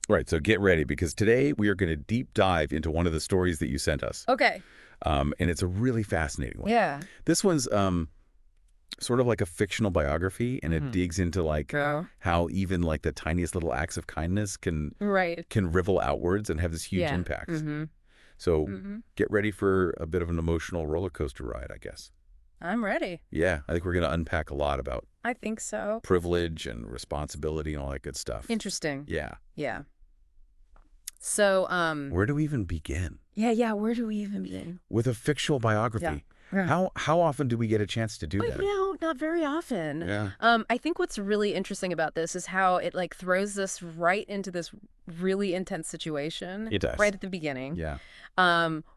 Right, so get ready because today we are going to deep dive into one of the stories that you sent us. Okay. And it's a really fascinating one. Yeah. This one's sort of like a fictional biography, and it digs into like Girl. how even like the tiniest little acts of kindness can Right. rivel outwards and have this huge Yeah. impact. Mm-hmm. So Mm-hmm. get ready for a bit of an emotional roller coaster ride, I guess. I'm ready. Yeah, I think we're going to unpack a lot about I think so. privilege and responsibility and all that good stuff. Interesting. Yeah. Yeah. So, Where do we even begin? yeah, where do we even begin? With a fictional biography. Yeah. How often do we get a chance to do that? Not very often. Yeah. I think what's really interesting about this is how it like throws us right into this really intense situation. It does. Right at the beginning. Yeah.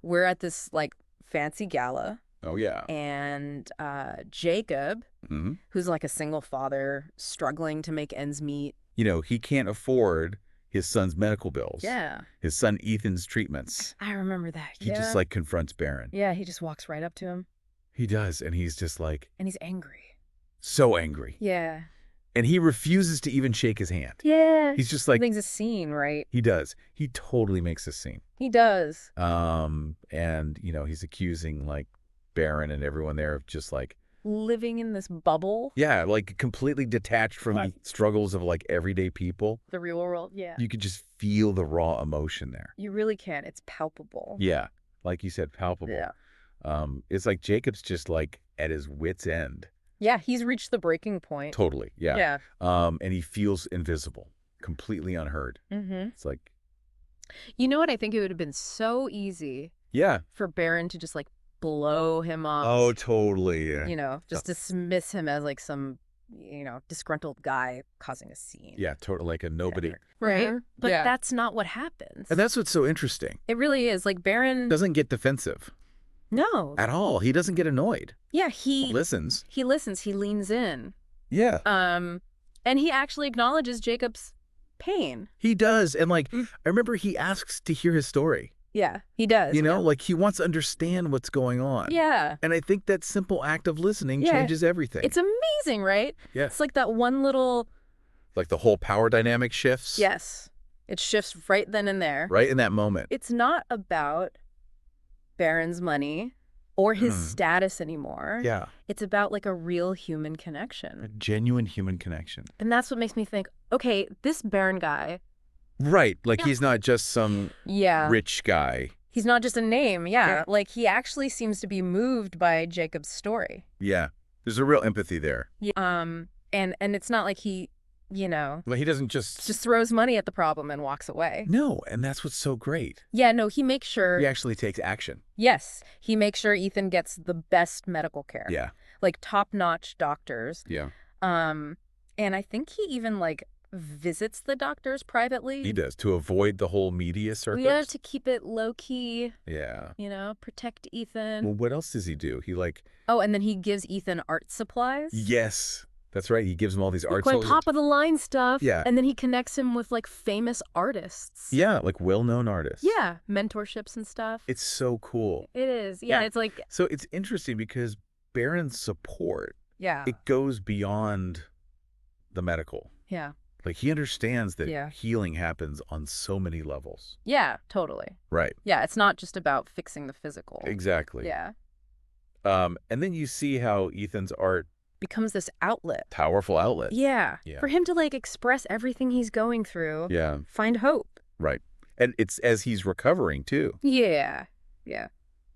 We're at this like fancy gala. Oh, yeah. And Jacob, Mm-hmm. who's like a single father struggling to make ends meet. You know, he can't afford his son's medical bills. Yeah. His son Ethan's treatments. I remember that. He just like confronts Barron. Yeah, he just walks right up to him. He does. And he's just like And he's angry. so angry. Yeah. And he refuses to even shake his hand. Yeah. He's just like, He makes a scene, right? he does. He totally makes a scene. He does. And, you know, he's accusing like Barron and everyone there of just like, Living in this bubble. yeah, like completely detached from the struggles of like everyday people. The real world. Yeah. You could just feel the raw emotion there. You really can. It's palpable. Yeah. Like you said, palpable. Yeah. It's like Jacob's just like at his wit's end. Yeah, he's reached the breaking point. Totally. Yeah. Yeah. And he feels invisible, completely unheard. Mm-hmm. It's like, You know what? I think it would have been so easy yeah. for Barron to just like blow him off. Oh, totally. Yeah. You know, just dismiss him as like some, disgruntled guy causing a scene. Yeah, totally. Like a nobody. Right? But Yeah. that's not what happens. And that's what's so interesting. It really is. Like Barron. Doesn't get defensive No. at all. He doesn't get annoyed. Yeah, he Listens. He listens. He leans in. Yeah. And he actually acknowledges Jacob's pain. He does. And like, I remember he asks to hear his story. Yeah, he does. You know, like he wants to understand what's going on. Yeah. And I think that simple act of listening Yeah. changes everything. It's amazing, right? Yeah. It's like that one little. Like the whole power dynamic shifts. Yes. It shifts right then and there. Right in that moment. It's not about Barron's money or his status anymore. Yeah. It's about like a real human A connection. genuine human connection. And that's what makes me think, okay, this Barron guy. Right. Like he's not just some Yeah. rich guy. He's not just a name. Yeah. Like he actually seems to be moved by Jacob's story. Yeah. There's a real empathy there. Yeah. And it's not like he, Like he doesn't just throws money at the problem and walks away. No, and that's what's so great. Yeah, no, he makes sure. He actually takes action. Yes, he makes sure Ethan gets the best medical care. Yeah. Like top-notch doctors. Yeah. And I think he even like visits the doctors privately. He does to avoid the whole media circus. Yeah, to keep it low-key, Yeah. protect Ethan. Well, what else does he do? He like Oh, and then he gives Ethan art supplies. yes. That's right. He gives him all these art Quite supplies. top-of-the-line stuff. Yeah. And then he connects him with like famous artists. Yeah, like well-known artists. Yeah, mentorships and stuff. It's so cool. It is. Yeah, Yeah. it's like, So it's interesting because Barron's support, yeah. it goes beyond the medical. Yeah. Like he understands that Yeah. healing happens on so many levels. Yeah, totally. Right. Yeah, it's not just about fixing the physical. Exactly. Yeah. And then you see how Ethan's art, Becomes this outlet. powerful outlet. Yeah. Yeah. For him to like express everything he's going through. Yeah. Find hope. Right. And it's as he's recovering too. Yeah. Yeah.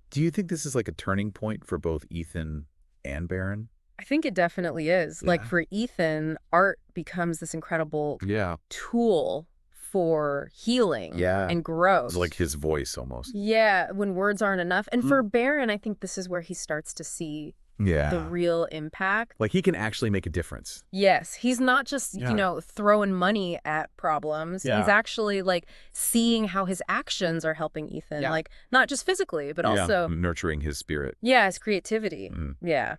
Do you think this is like a turning point for both Ethan and Barron? I think it definitely is. Like Yeah. for Ethan, art becomes this incredible Yeah. tool for healing Yeah. and growth. It's like his voice almost. Yeah, when words aren't enough. And for Barron, I think this is where he starts to see Yeah. the real impact. Like he can actually make a difference. Yes, he's not just, Yeah. throwing money at problems. Yeah. He's actually like seeing how his actions are helping Ethan, Yeah. like not just physically, but also, nurturing his spirit. his creativity. Mm. Yeah.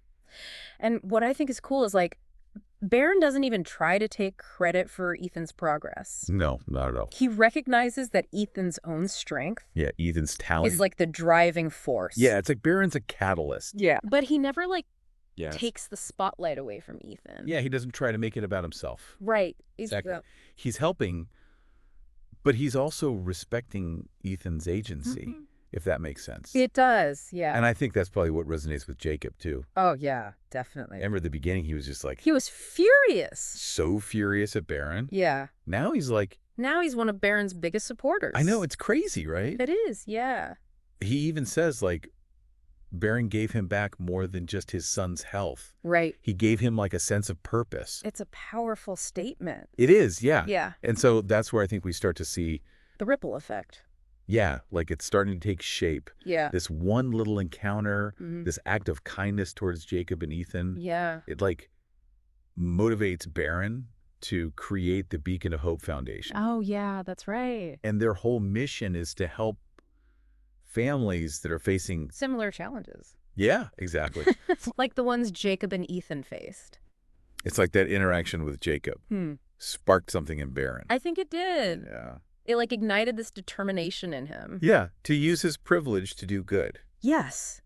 And what I think is cool is like Barron doesn't even try to take credit for Ethan's progress. No, not at all. He recognizes that Ethan's own strength Yeah, Ethan's talent. is like the driving force. Yeah, it's like Barron's a catalyst. Yeah. But he never like Yeah. takes the spotlight away from Ethan. Yeah, he doesn't try to make it about himself. Right. Exactly. He's helping But he's also respecting Ethan's agency, Mhm. if that makes sense. It does, yeah. And I think that's probably what resonates with Jacob, too. Oh, yeah, definitely. Remember at the beginning, he was just like He was furious. so furious at Barron. Yeah. Now he's like, Now he's one of Barron's biggest supporters. I know, it's crazy, right? It is, yeah. He even says, like, Barron gave him back more than just his son's health. Right. He gave him, like, a sense of purpose. It's a powerful statement. It is, yeah. Yeah. And so that's where I think we start to see, The ripple effect. yeah, like it's starting to take shape. Yeah. This one little encounter, Mhm. this act of kindness towards Jacob and Ethan, Yeah. it, like, motivates Barron to create the Beacon of Hope Foundation. Oh, yeah, that's right. And their whole mission is to help families that are facing, Similar challenges. yeah, exactly. Like the ones Jacob and Ethan faced. It's like that interaction with Jacob sparked something in Barron. I think it did. Yeah. It like ignited this determination in him. Yeah, to use his privilege to do good. Yes,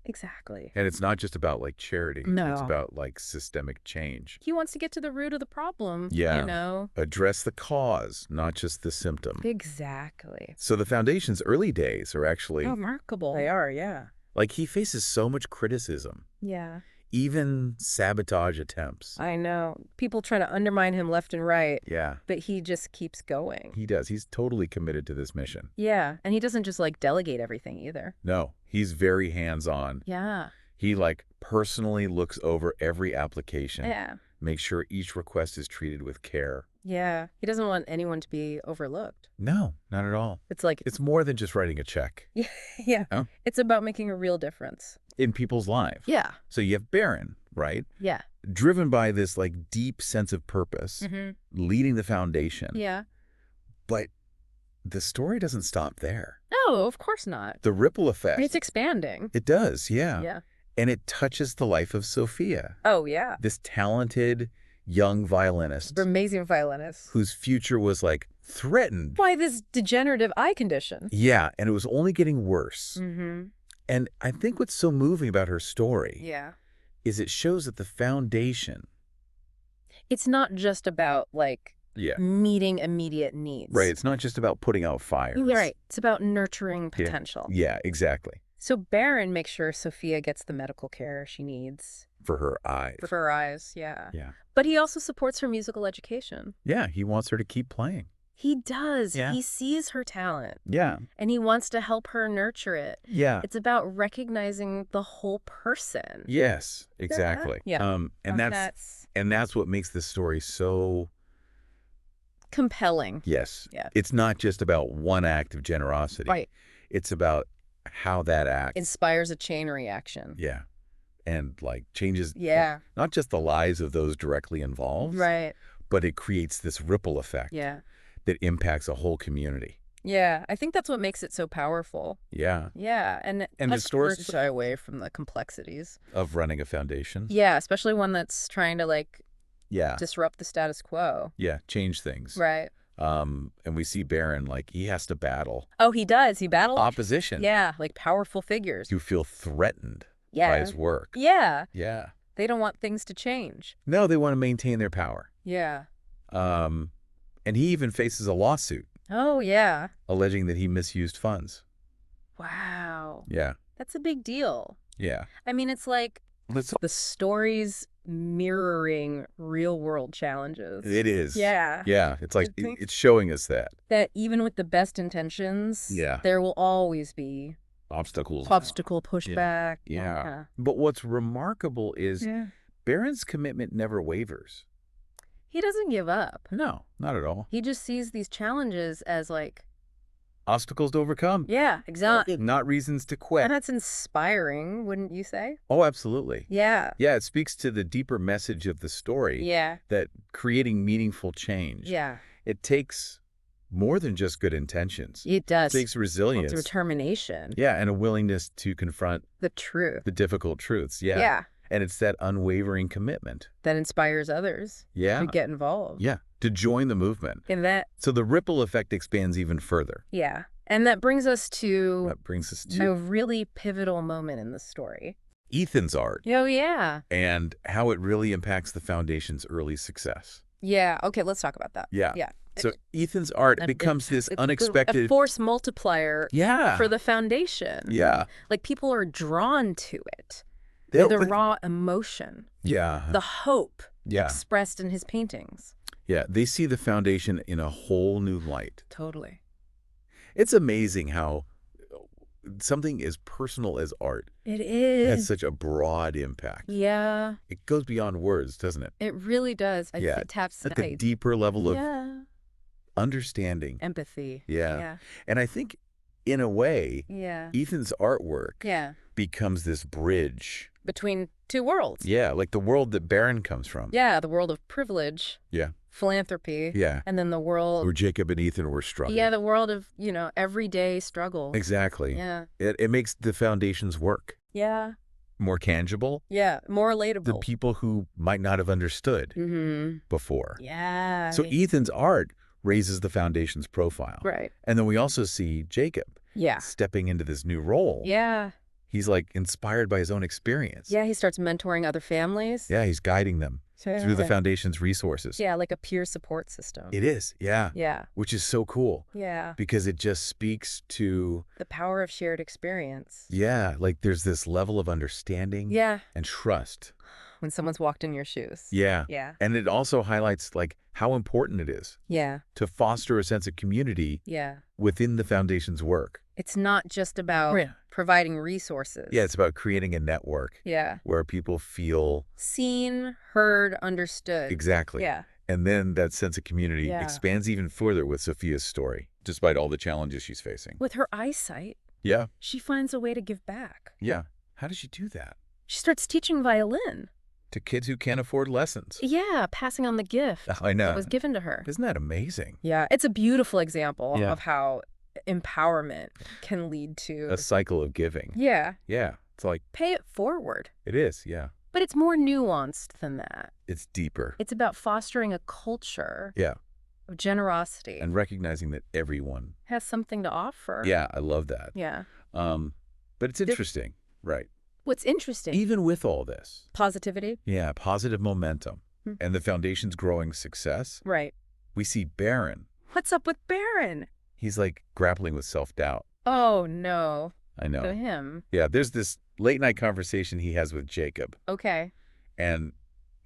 exactly. And it's not just about like charity. No. It's about like systemic change. He wants to get to the root of the problem. Yeah. You know? Address the cause, not just the symptom. Exactly. So the foundation's early days are actually, Remarkable. They are, yeah. like, he faces so much criticism, Yeah. even sabotage attempts. I know. People try to undermine him left and right, Yeah, but he just keeps going. he does. He's totally committed to this mission. Yeah. And he doesn't just like delegate everything either. No, he's very hands-on. Yeah. He like personally looks over every application, Yeah. makes sure each request is treated with care. Yeah. He doesn't want anyone to be overlooked. No, not at all. It's like, It's more than just writing a check yeah. Yeah. Oh. It's about making a real difference. in people's lives. Yeah. So you have Barron, right? Yeah. Driven by this like deep sense of purpose, leading the foundation. Yeah. But the story doesn't stop there. No, of course not. The ripple effect. It's expanding. It does, yeah. Yeah. And it touches the life of Sophia, Oh, yeah. this talented young violinist Amazing violinist. whose future was like threatened. By this degenerative eye condition. Yeah, and it was only getting worse. Mm-hmm. And I think what's so moving about her story Yeah. is it shows that the foundation, It's not just about like yeah, meeting immediate needs. right, it's not just about putting out fires. Right. It's about nurturing Yeah. potential. Yeah, exactly. So Barron makes sure Sophia gets the medical care she needs For her eyes. for her eyes. Yeah. Yeah. But he also supports her musical education. Yeah, he wants her to keep playing. He does. Yeah. He sees her talent Yeah. and he wants to help her nurture it. Yeah. It's about recognizing the whole person. Yes, exactly. Yeah. And that's what makes this story so, compelling. yes. Yeah. It's not just about one act of generosity. Right. It's about how that act, Inspires a chain reaction. yeah, and like changes Yeah. not just the lives of those directly involved, Right. but it creates this ripple effect Yeah. that impacts a whole community. Yeah. I think that's what makes it so powerful. Yeah. Yeah. And And that's the stories- hard to shy away from the complexities. Of running a foundation. Yeah. Especially one that's trying to like Yeah. disrupt the status quo. Yeah. Change things. Right. And we see Barron, like, he has to battle Oh, he does. He battles. opposition. Yeah. Like powerful figures. You feel threatened by Yeah. his work. Yeah. Yeah. They don't want things to change. No, they want to maintain their power. Yeah. And he even faces a lawsuit Oh, yeah. alleging that he misused funds. Wow. Yeah. That's a big deal. Yeah. I mean, it's like Let's. the stories mirroring real world challenges. It is. Yeah. Yeah. It's like I think- it's showing us that That even with the best intentions, Yeah. there will always be obstacles. obstacle pushback. Yeah. But what's remarkable is Yeah. Barron's commitment never wavers. He doesn't give up. No, not at all. He just sees these challenges as like, Obstacles to overcome. yeah, exactly. Not reasons to quit. And that's inspiring, wouldn't you say? Oh, absolutely. Yeah. Yeah, it speaks to the deeper message of the story Yeah. that creating meaningful change, Yeah. it takes more than just good intentions. It does. It takes resilience. It's determination. Yeah, and a willingness to confront The truth. the difficult truths. Yeah. Yeah. And it's that unwavering commitment. That inspires others Yeah. to get involved. Yeah, to join the movement. And that, So the ripple effect expands even further. yeah. And that brings us to That brings us a to really pivotal moment in the story. Ethan's art Oh, yeah. and how it really impacts the foundation's early success. Yeah. Okay, let's talk about that. Yeah. Yeah. So Ethan's art A- becomes this a unexpected. force multiplier Yeah. for the foundation. Yeah. Like, people are drawn to it. They'll, The like, raw emotion, yeah. the hope Yeah. expressed in his paintings. Yeah. They see the foundation in a whole new light. Totally. It's amazing how something as personal as art It has is. such a broad impact. Yeah, It goes beyond words, doesn't it? it really does. Yeah. It taps At the deeper level of yeah. understanding. Empathy. Yeah. Yeah. And I think, in a way, Yeah. Ethan's artwork Yeah. becomes this bridge. Between two worlds. Yeah, like the world that Barron comes from. Yeah, the world of privilege, Yeah. philanthropy, Yeah. and then the world, Where Jacob and Ethan were struggling. yeah, the world of, everyday struggle. Exactly. Yeah. It makes the foundations work. Yeah. More tangible. Yeah, more The relatable. people who might not have understood Mm-hmm. before. Yeah. So Ethan's art raises the foundation's profile. Right. And then we also see Jacob Yeah. stepping into this new role. Yeah. He's like inspired by his own experience. Yeah, he starts mentoring other families. Yeah, he's guiding them through the foundation's resources. Yeah, like a peer support system. It is, yeah. Yeah. Which is so cool Yeah. because it just speaks to, The power of shared experience. yeah, like there's this level of understanding Yeah. and trust. When someone's walked in your shoes. Yeah. Yeah. And it also highlights like how important it is Yeah. to foster a sense of community Yeah. within the foundation's work. It's not just about Yeah. providing resources. Yeah, it's about creating a network Yeah. where people feel Seen, heard, understood. exactly. Yeah. And then that sense of community Yeah. expands even further with Sophia's story, despite all the challenges she's facing. With her eyesight, Yeah. she finds a way to give back. Yeah. How does she do that? She starts teaching violin. To kids who can't afford lessons. Yeah, passing on the gift I know. that was given to her. Isn't that amazing? Yeah, it's a beautiful example Yeah. of how empowerment can lead to A cycle of giving. yeah, Yeah. It's like, pay it forward. it is. Yeah. But it's more nuanced than that. It's deeper. It's about fostering a culture Yeah. of generosity. And recognizing that everyone. Has something to offer. Yeah. I love that. Yeah. But it's interesting. Right. What's interesting? Even with all this. Positivity. Yeah. Positive momentum. Hmm. And the foundation's growing success. Right. We see Barron. What's up with Barron? He's like grappling with self-doubt. Oh, no. I know. To him. Yeah. There's this late night conversation he has with Jacob. Okay. And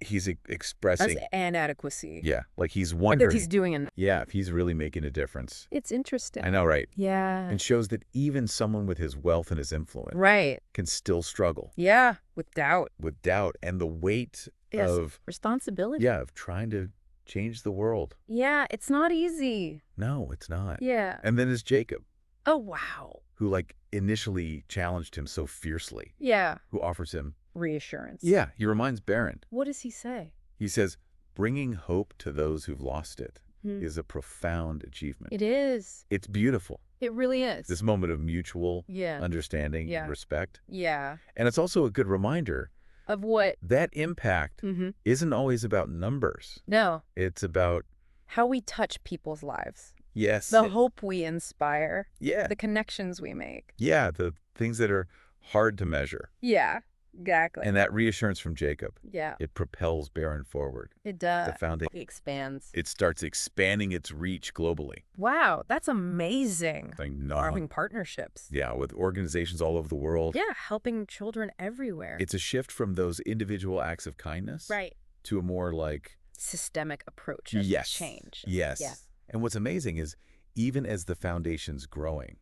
he's That's expressing. inadequacy. Yeah. Like he's Or that wondering. he's doing an. Yeah. If he's really making a difference. It's interesting. I know, right? Yeah. And shows that even someone with his wealth and his influence Right. can still struggle Yeah. With doubt. with doubt and the weight Yes. of, Responsibility. yeah, of trying to change the world. Yeah. It's not easy. No, it's not. Yeah. And then there's Jacob, Oh, wow. who like initially challenged him so fiercely, Yeah. who offers him, Reassurance. yeah, he reminds Barron. What does he say? He says, bringing hope to those who've lost it Hmm. is a profound achievement. It is. It's beautiful. It really is. This moment of mutual Yeah. understanding, Yeah. respect. Yeah. And it's also a good reminder Of what? that impact Mm-hmm. isn't always about numbers. No. It's about, How we touch people's lives. yes, The hope we inspire. yeah, The connections we make. yeah, the things that are hard to measure. Yeah. Exactly. And that reassurance from Jacob, Yeah. it propels Barron forward. It does. The foundation, It expands. it starts expanding its reach globally. Wow. That's amazing. Like, Growing partnerships. yeah, with organizations all over the world. Yeah. Helping children everywhere. It's a shift from those individual acts of kindness right. to a more like, Systemic approach of yes, change. yes. Yeah. And what's amazing is even as the foundation's growing,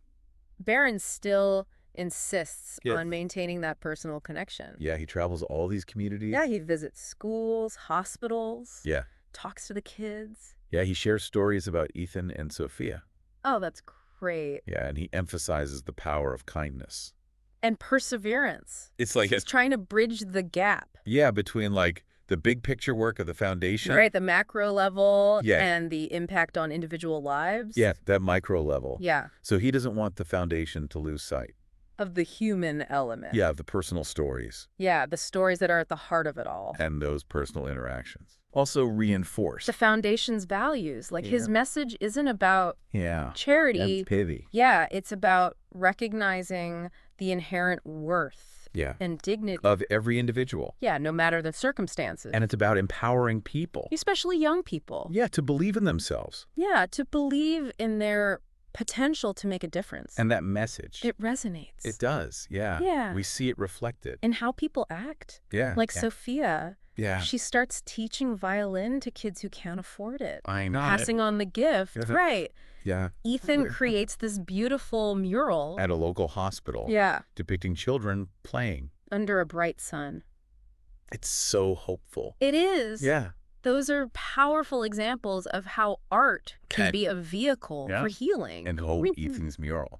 Barron still insists Yeah. on maintaining that personal connection. yeah, he travels all these communities. Yeah, he visits schools, hospitals, Yeah. talks to the kids. Yeah, he shares stories about Ethan and Sophia. Oh, that's great. Yeah, and he emphasizes the power of kindness. And perseverance. It's like, He's trying to bridge the gap, yeah, between like the big picture work of the foundation. right? The macro level Yeah. and the impact on individual lives. Yeah, that micro level. Yeah. So he doesn't want the foundation to lose sight. Of the human element. Yeah, the personal stories Yeah, the stories that are at the heart of it all. and those personal interactions. Also reinforce. The foundation's values. Like his Yeah. message isn't about Yeah. charity. And pity. Yeah, it's about recognizing the inherent worth Yeah. and dignity. Of every individual. Yeah, no matter the circumstances. And it's about empowering people. Especially young people. Yeah, to believe in themselves. Yeah, to believe in their potential to make a difference. And that message. It resonates. It does, yeah. Yeah. We see it reflected. In how people act. Yeah. Like yeah. Sophia. Yeah. She starts teaching violin to kids who can't afford it. I know. Passing on the gift. Yeah. Right. Yeah. Ethan creates this beautiful mural. At a local hospital. Yeah. Depicting children playing. Under a bright sun. It's so hopeful. It is. Yeah. Those are powerful examples of how art can be a vehicle for healing. And hope, Ethan's mural.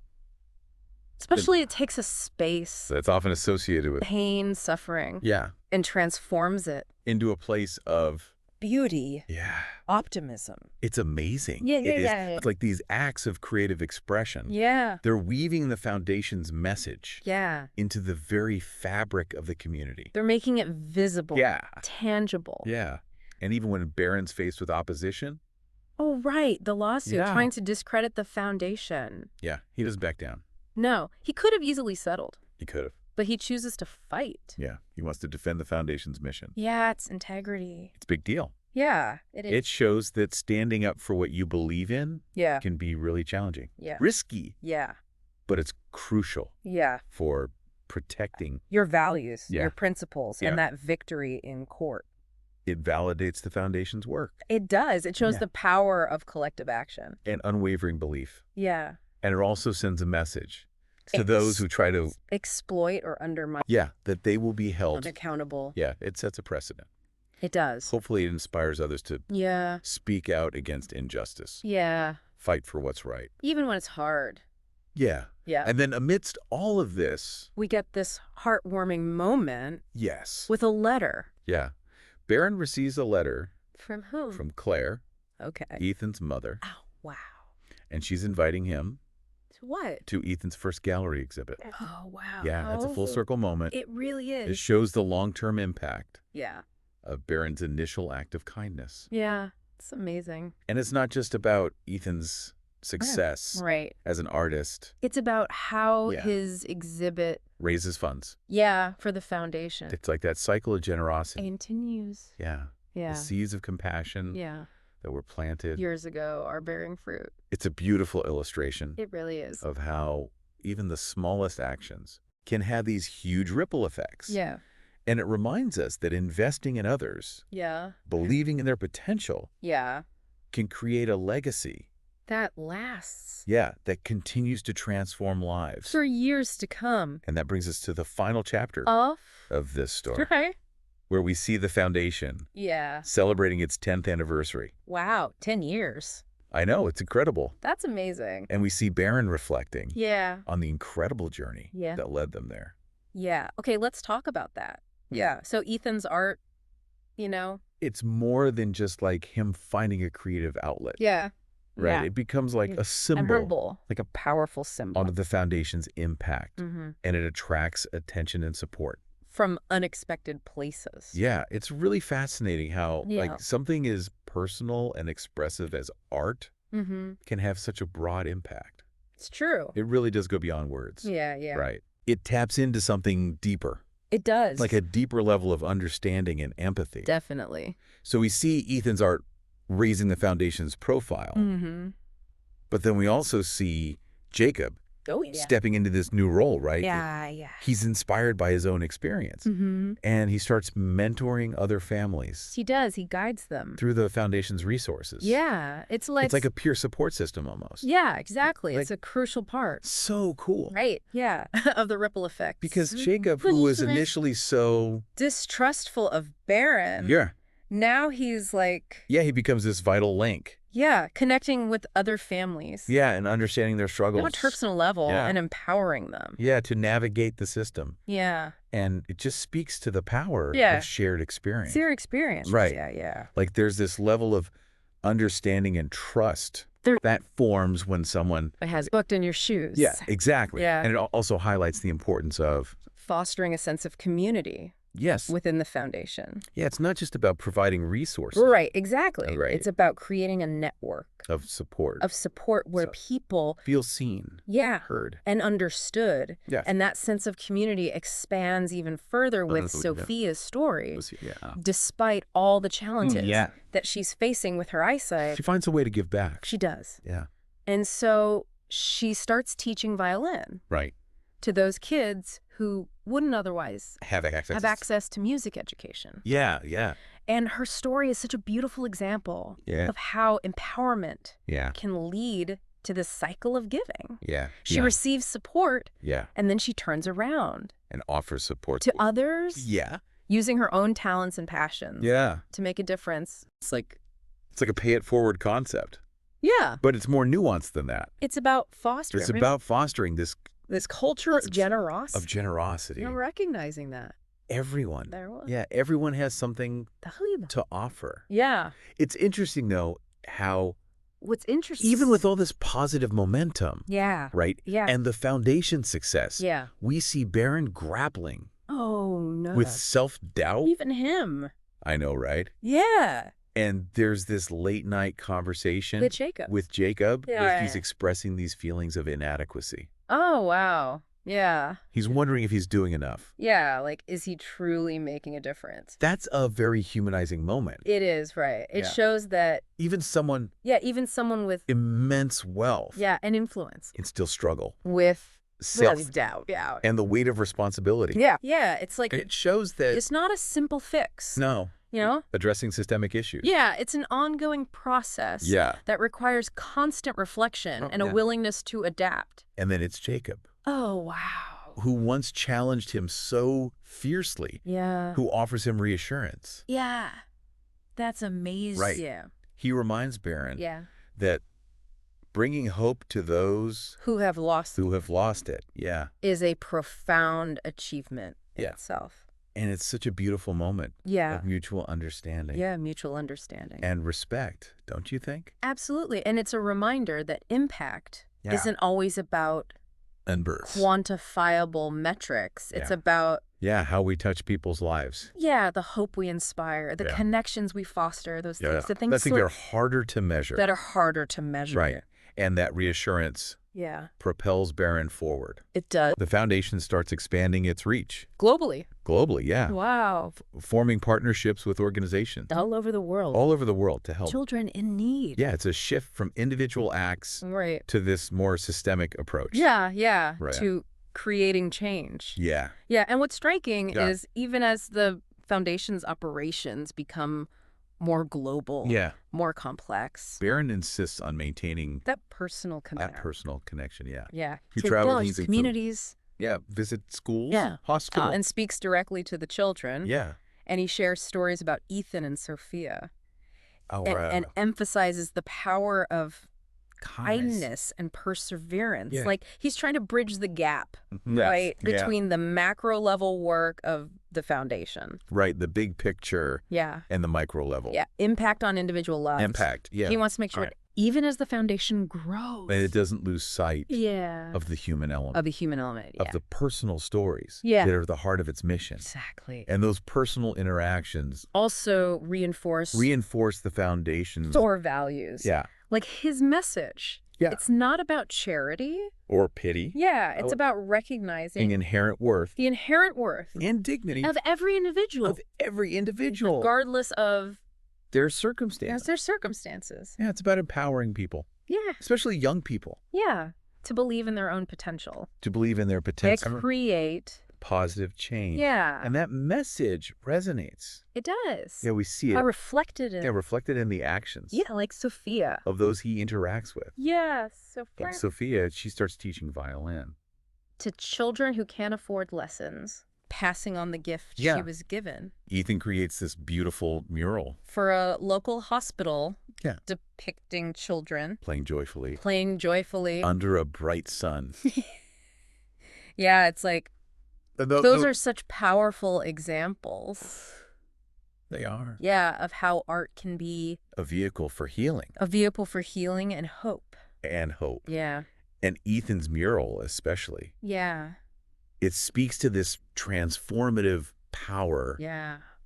Especially it takes a space. That's often associated with pain, suffering. Yeah. And transforms it. Into a place of beauty. Yeah. Optimism. It's amazing. Yeah. It's like these acts of creative expression. Yeah. They're weaving the foundation's message into the very fabric of the community. They're making it visible. Yeah. Tangible. Yeah. And even when Barron's faced with opposition. Oh, right. The lawsuit Yeah. trying to discredit the foundation. Yeah. He doesn't back down. No. He could have easily settled. He could have. But he chooses to fight. Yeah. He wants to defend the foundation's mission. Yeah, it's integrity. It's a big deal. Yeah, it is. It shows that standing up for what you believe in can be really challenging. Yeah. Risky. Yeah. But it's crucial Yeah. for protecting your values, Yeah. your principles, Yeah. and that victory in court. It validates the foundation's work. It does. It shows Yeah. the power of collective action. And unwavering belief. Yeah. And it also sends a message to those who try to exploit or undermine. Yeah, that they will be held accountable. Yeah, it sets a precedent. It does. Hopefully it inspires others to Yeah. speak out against injustice. Yeah. Fight for what's right. Even when it's hard. Yeah. Yeah. And then amidst all of this, we get this heartwarming moment. Yes. With a letter. Yeah. Barron receives a letter. From whom? From Claire. Okay. Ethan's mother. Oh, wow. And she's inviting him. To what? To Ethan's first gallery exhibit. Oh, wow. Yeah, it's a full circle moment. It really is. It shows the long-term impact. Yeah. Of Barron's initial act of kindness. Yeah. It's amazing. And it's not just about Ethan's success as an artist. It's about how his exhibit raises funds. Yeah, for the foundation. It's like that cycle of generosity. Continues. Yeah. Yeah. The seeds of compassion that were planted years ago are bearing fruit. It's a beautiful illustration. It really is. Of how even the smallest actions can have these huge ripple effects. Yeah. And it reminds us that investing in others, believing in their potential, can create a legacy that lasts. Yeah, that continues to transform lives. For years to come. And that brings us to the final chapter of this story. Okay. Where we see the foundation celebrating its 10th anniversary. Wow, 10 years. I know, it's incredible. That's amazing. And we see Barron reflecting on the incredible journey that led them there. Yeah. Okay, let's talk about that. Yeah. So Ethan's art, you know? It's more than just like him finding a creative outlet. Yeah. Right? Yeah. It becomes like a symbol. Like a powerful symbol. On the foundation's impact. And it attracts attention and support. From unexpected places. Yeah. It's really fascinating how like something as personal and expressive as art can have such a broad impact. It's true. It really does go beyond words. Yeah, yeah. Right. It taps into something deeper. It does. Like a deeper level of understanding and empathy. Definitely. So we see Ethan's art raising the foundation's profile. But then we also see Jacob stepping into this new role, right? Yeah, yeah. He's inspired by his own experience. And he starts mentoring other families. He does. He guides them. Through the foundation's resources. Yeah. It's like a peer support system almost. Yeah, exactly. Like, it's a crucial part. So cool. Right. Yeah. Of the ripple effect. Because Jacob, who was initially so distrustful of Barron. Yeah. Now he's like... Yeah, he becomes this vital link. Yeah, connecting with other families. Yeah, and understanding their struggles. On a personal level and empowering them. Yeah, to navigate the system. Yeah. And it just speaks to the power of shared experience. Shared experience. Right. Yeah, yeah. Like there's this level of understanding and trust that forms when someone... has booked in your shoes. Yeah, exactly. Yeah. And it also highlights the importance of... fostering a sense of community. Yes. within the foundation. Yeah, it's not just about providing resources. Right, exactly. Right. It's about creating a network Of support. where people feel seen. Heard. and understood. Yes. And that sense of community expands even further with Sophia's story. Despite all the challenges that she's facing with her eyesight. She finds a way to give back. She does. Yeah. And so she starts teaching violin. Right. To those kids who wouldn't otherwise have access to music education. Yeah, yeah. And her story is such a beautiful example of how empowerment can lead to this cycle of giving. Yeah. She receives support. Yeah. And then she turns around. And offers support. To others. Yeah. Using her own talents and passions. Yeah. To make a difference. It's like a pay it forward concept. Yeah. But it's more nuanced than that. It's about fostering. It's about fostering this culture of generosity. Of generosity. I'm recognizing that. Everyone. Yeah, everyone has something to offer. Yeah. It's interesting, though, how... What's interesting... Even with all this positive momentum. Yeah. Right? Yeah. And the foundation success. Yeah. We see Barron grappling. Oh, no. With self-doubt. Even him. I know, right? Yeah. And there's this late-night conversation... With Jacob. Where he's expressing these feelings of inadequacy. Oh, wow. Yeah. He's wondering if he's doing enough. Yeah, like, is he truly making a difference? That's a very humanizing moment. It is, right. It shows that... Even someone... even someone with... immense wealth. Yeah, and influence. Can still struggle. With... self-doubt. Yeah. And the weight of responsibility. Yeah. Yeah, it's like... It shows that... It's not a simple fix. No. You know? Addressing systemic issues. Yeah, it's an ongoing process that requires constant reflection and a willingness to adapt. And then it's Jacob. Oh, wow. Who once challenged him so fiercely. Yeah. Who offers him reassurance. Yeah. That's amazing. Right. Yeah. He reminds Barron that bringing hope to those who have lost it, is a profound achievement in itself. And it's such a beautiful moment of mutual understanding. Yeah, mutual understanding. And respect, don't you think? Absolutely. And it's a reminder that impact isn't always about quantifiable metrics. It's about... how we touch people's lives. Yeah, the hope we inspire, the connections we foster, those things. The things that are harder to measure. Right. And that reassurance propels Barron forward. It does. The foundation starts expanding its reach. Globally, yeah. Wow. Forming partnerships with organizations. All over the world. All over the world to help. Children in need. Yeah, it's a shift from individual acts to this more systemic approach. Yeah. Right. To creating change. Yeah. Yeah, and what's striking is even as the foundation's operations become more global, more complex. Barron insists on maintaining that personal connection. Yeah. He travels to communities. Visit schools, hospitals. And speaks directly to the children. Yeah. And he shares stories about Ethan and Sophia. Oh, and emphasizes the power of kindness and perseverance. Like, he's trying to bridge the gap, between the macro level work of the foundation. Right, the big picture and the micro level. Yeah, impact on individual lives. Impact, He wants to make sure that even as the foundation grows. And it doesn't lose sight of the human element. Of the personal stories that are the heart of its mission. Exactly. And those personal interactions also reinforce the foundation's core values. Yeah. Like his message. Yeah. It's not about charity. Or pity. Yeah, it's about recognizing the inherent worth and dignity of every individual. Regardless of their circumstances. Yeah, it's about empowering people. Yeah. Especially young people. Yeah. To believe in their own potential. To create positive change. Yeah. And that message resonates. It does. Yeah, we see it. Reflected in the actions. Yeah, like Sophia. Of those he interacts with. Yeah, Sophia. And Sophia, she starts teaching violin. To children who can't afford lessons, passing on the gift she was given. Ethan creates this beautiful mural. For a local hospital. Yeah. Depicting children. Playing joyfully. Under a bright sun. Yeah, it's like... Those are such powerful examples. They are. Yeah, of how art can be... a vehicle for healing. And hope. Yeah. And Ethan's mural especially. Yeah. It speaks to this transformative power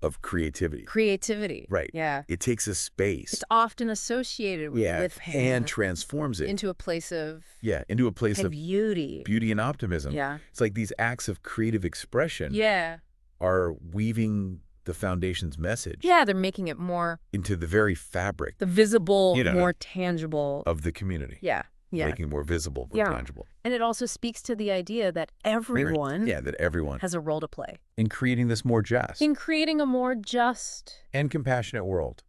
of creativity. Creativity. Right. Yeah. It takes a space. It's often associated with and transforms it. Into a place of into a place of beauty. Beauty and optimism. Yeah. It's like these acts of creative expression are weaving the foundation's message. Yeah, they're making it more into the very fabric. The visible, more tangible. Of the community. Yeah. Yeah. Making more visible, more tangible. And it also speaks to the idea that everyone that everyone has a role to play. In creating this more just. In creating a more just. And compassionate world.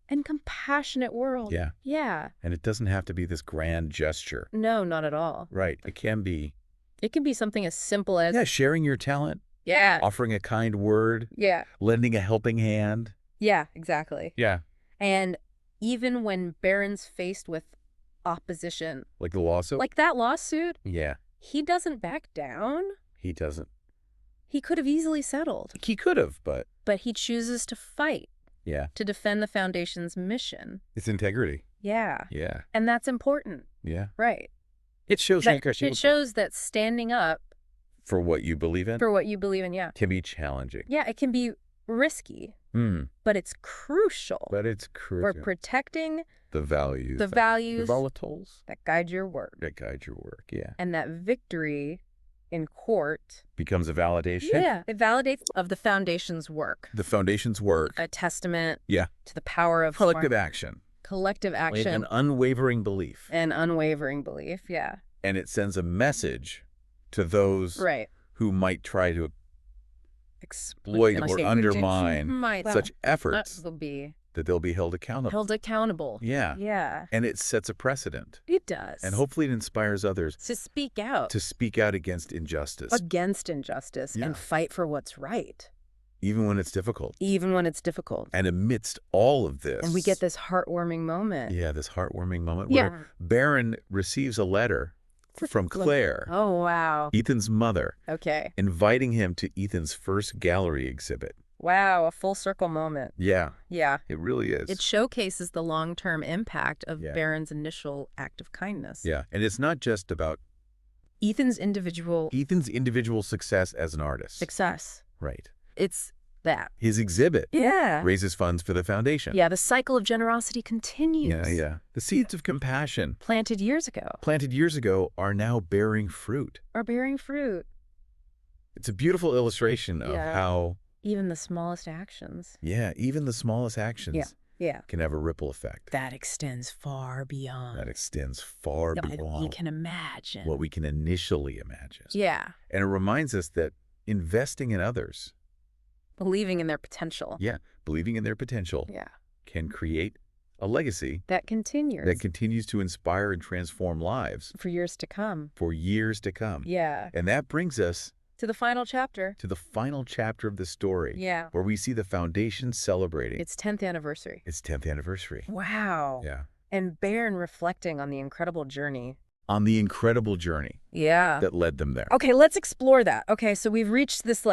Yeah. Yeah. And it doesn't have to be this grand gesture. No, not at all. Right. It can be. It can be something as simple as. Yeah, sharing your talent. Yeah. Offering a kind word. Yeah. Lending a helping hand. Yeah, exactly. Yeah. And even when Barron's faced with opposition. Like the lawsuit? Like that lawsuit? Yeah. He doesn't back down. He doesn't. He could have easily settled. He could have, but. But he chooses to fight. Yeah. To defend the foundation's mission. Its integrity. Yeah. Yeah. And that's important. Yeah. Right. It shows it shows that standing up. For what you believe in? Can be challenging. Yeah, it can be risky. But it's crucial. For protecting the values. The volatiles. That guide your work. Yeah. And that victory in court. Becomes a validation. Yeah. It validates of the foundation's work. A testament. Yeah. To the power of collective action. With an unwavering belief. Yeah. And it sends a message to those who might try to exploit or undermine such efforts that they'll be held accountable. Yeah. Yeah. And it sets a precedent. It does. And hopefully it inspires others to speak out. Against injustice. And fight for what's right. Even when it's difficult. And amidst all of this. And we get this heartwarming moment. Yeah, where Barron receives a letter from Claire. Oh, wow. Ethan's mother. Okay. Inviting him to Ethan's first gallery exhibit. Wow, a full circle moment. Yeah. Yeah. It really is. It showcases the long-term impact of Barron's initial act of kindness. Yeah, and it's not just about Ethan's individual success as an artist. Right. It's that. His exhibit Yeah. raises funds for the foundation. Yeah, the cycle of generosity continues. Yeah. The seeds of compassion planted years ago are now bearing fruit. It's a beautiful illustration of how even the smallest actions. Even the smallest actions can have a ripple effect. That extends far beyond. Beyond what we can imagine. What we can initially imagine. Yeah. And it reminds us that investing in others, believing in their potential. Can create a legacy that continues to inspire and transform lives for years to come. Yeah. And that brings us to the final chapter. Of the story. Yeah. Where we see the foundation celebrating its 10th anniversary. Wow. Yeah. And Barron reflecting on the incredible journey. Yeah. That led them there. Okay, let's explore that. Okay, so we've reached this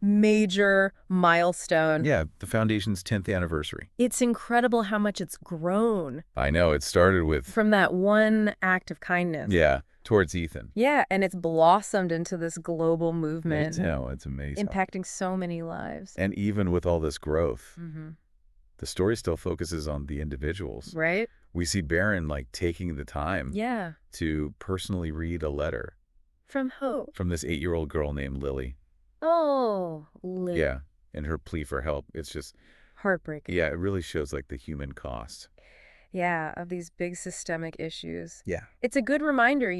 major milestone. Yeah, the foundation's 10th anniversary. It's incredible how much it's grown. I know, it started with from that one act of kindness. Yeah, towards Ethan. Yeah, and it's blossomed into this global movement. I know, it's amazing. Impacting so many lives. And even with all this growth, the story still focuses on the individuals. Right? We see Barron taking the time to personally read a letter. From who? From this 8-year-old girl named Lily. Oh, Lily. Yeah, and her plea for help. It's just heartbreaking. Yeah, it really shows the human cost. Yeah, of these big systemic issues. Yeah. It's a good reminder,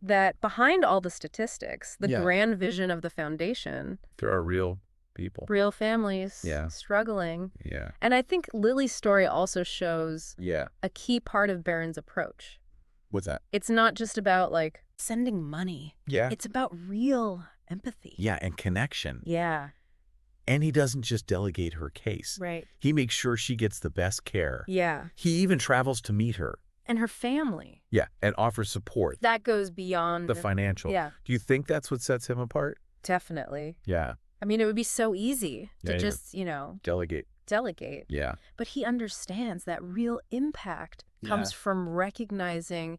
that behind all the statistics, the grand vision of the foundation, there are real people. Real families struggling. Yeah. And I think Lily's story also shows a key part of Barron's approach. What's that? It's not just about sending money. Yeah. It's about real empathy. Yeah, and connection. Yeah. And he doesn't just delegate her case. Right. He makes sure she gets the best care. Yeah. He even travels to meet her. And her family. Yeah, and offers support. That goes beyond the financial. Yeah. Do you think that's what sets him apart? Definitely. Yeah. I mean, it would be so easy to just, delegate. Yeah. But he understands that real impact comes from recognizing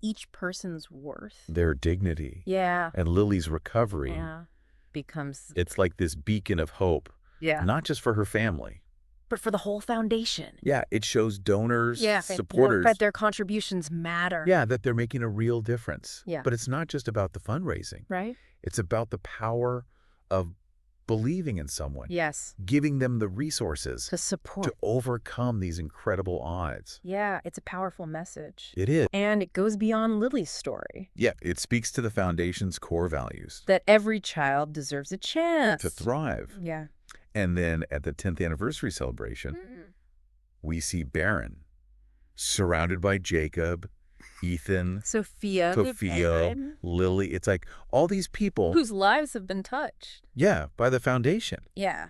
each person's worth. Their dignity. Yeah. And Lily's recovery. Yeah. Becomes... It's like this beacon of hope Not just for her family, but for the whole foundation. Yeah, it shows donors, supporters. That their contributions matter. Yeah, that they're making a real difference. Yeah. But it's not just about the fundraising. Right. It's about the power of believing in someone. Yes. Giving them the resources to support, to overcome these incredible odds. Yeah, it's a powerful message. It is. And it goes beyond Lily's story. Yeah, it speaks to the foundation's core values. That every child deserves a chance to thrive. Yeah. And then at the 10th anniversary celebration, we see Barron surrounded by Jacob, Ethan, Sophia, Lily. It's like all these people whose lives have been touched. Yeah, by the foundation. Yeah.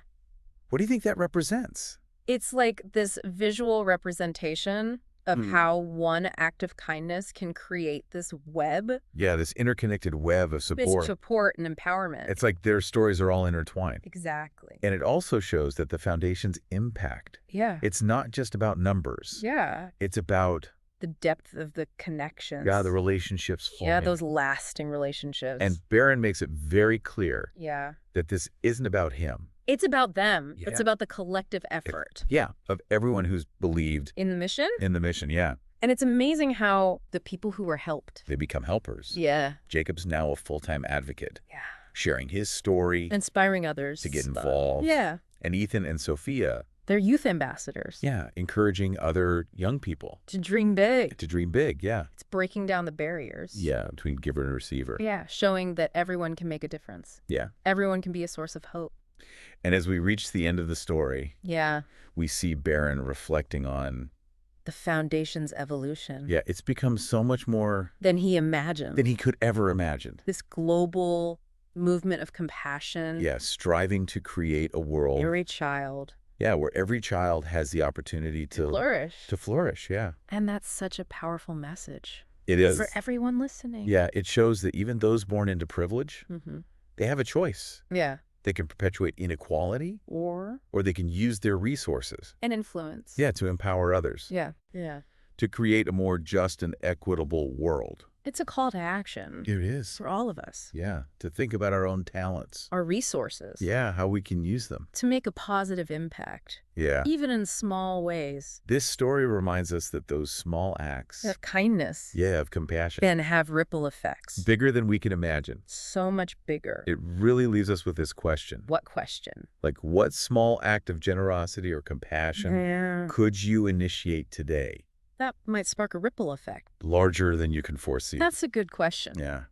What do you think that represents? It's like this visual representation of how one act of kindness can create this web. Yeah, this interconnected web of support. Support and empowerment. It's like their stories are all intertwined. Exactly. And it also shows that the foundation's impact. Yeah. It's not just about numbers. Yeah. It's about the depth of the connections. Yeah, the relationships forming. Yeah, those lasting relationships. And Barron makes it very clear that this isn't about him. It's about them. Yeah. It's about the collective effort. Of everyone who's believed. In the mission? In the mission, yeah. And it's amazing how the people who were helped. They become helpers. Yeah. Jacob's now a full-time advocate. Yeah. Sharing his story. Inspiring others. To get involved. Yeah. And Ethan and Sophia. They're youth ambassadors. Yeah, encouraging other young people. To dream big. To dream big, yeah. It's breaking down the barriers. Yeah, between giver and receiver. Yeah, showing that everyone can make a difference. Yeah. Everyone can be a source of hope. And as we reach the end of the story, we see Barron reflecting on the foundation's evolution. Yeah, it's become so much more than he imagined. Than he could ever imagine. This global movement of compassion. Yeah, striving to create a world. Every child. Yeah, where every child has the opportunity to flourish. To flourish, yeah. And that's such a powerful message. It is. For everyone listening. Yeah, it shows that even those born into privilege, they have a choice. Yeah. They can perpetuate inequality. Or they can use their resources. And influence. Yeah, to empower others. Yeah. Yeah. To create a more just and equitable world. It's a call to action. It is. For all of us. Yeah, to think about our own talents. Our resources. Yeah, how we can use them. To make a positive impact. Yeah. Even in small ways. This story reminds us that those small acts. Of kindness. Yeah, of compassion. Can have ripple effects. Bigger than we can imagine. So much bigger. It really leaves us with this question. What question? Like, what small act of generosity or compassion could you initiate today? That might spark a ripple effect. Larger than you can foresee. That's a good question. Yeah.